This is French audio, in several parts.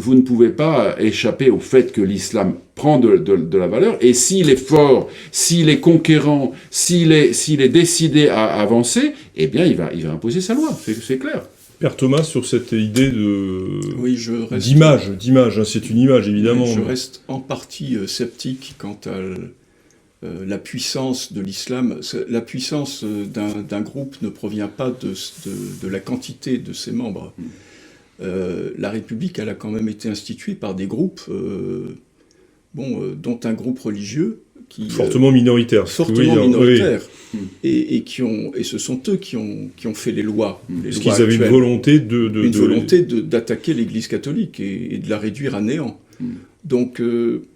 vous ne pouvez pas échapper au fait que l'islam prend de la valeur, et s'il est fort, s'il est conquérant, s'il est décidé à avancer, eh bien il va imposer sa loi, c'est clair. Père Thomas, sur cette idée Oui, d'image, hein, c'est une image évidemment. Je reste en partie sceptique quant à la puissance de l'islam. La puissance d'un groupe ne provient pas de la quantité de ses membres. La République, elle a quand même été instituée par des groupes, dont un groupe religieux qui fortement minoritaire. Minoritaire. Oui. Et ce sont eux qui ont fait les lois. Parce qu'ils avaient une volonté d'attaquer l'Église catholique et de la réduire à néant. Donc,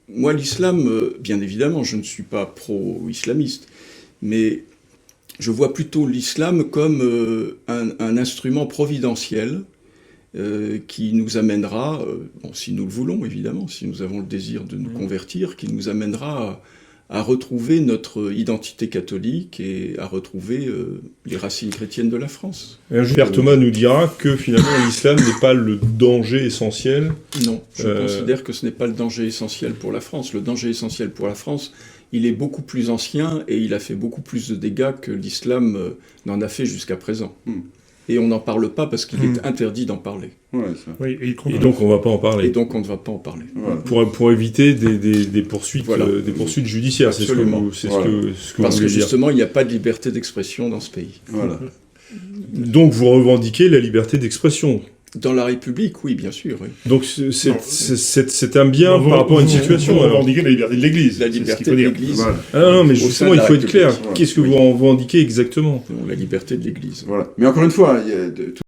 moi, l'islam, bien évidemment, je ne suis pas pro-islamiste, mais je vois plutôt l'islam comme un instrument providentiel qui nous amènera, si nous le voulons évidemment, si nous avons le désir de nous convertir, qui nous amènera à retrouver notre identité catholique et à retrouver les racines chrétiennes de la France. Père Thomas nous dira que finalement l'islam n'est pas le danger essentiel. Non, je considère que ce n'est pas le danger essentiel pour la France. Le danger essentiel pour la France, il est beaucoup plus ancien et il a fait beaucoup plus de dégâts que l'islam n'en a fait jusqu'à présent. Et on n'en parle pas parce qu'il est interdit d'en parler. Ouais, ça. Oui, et donc on ne va pas en parler. Et donc on ne va pas en parler. Voilà. Pour éviter des poursuites, des poursuites judiciaires, absolument. C'est ce que parce vous que voulez justement, il n'y a pas de liberté d'expression dans ce pays. Voilà. Donc vous revendiquez la liberté d'expression. Dans la République, oui, bien sûr. Oui. Donc c'est un bien par rapport à une situation. Vous revendiquez la liberté de l'Église. La liberté de l'Église. Voilà. Ah non, mais justement, il faut être clair. Voilà. Qu'est-ce que vous revendiquez exactement ? La liberté de l'Église. Voilà. Mais encore une fois,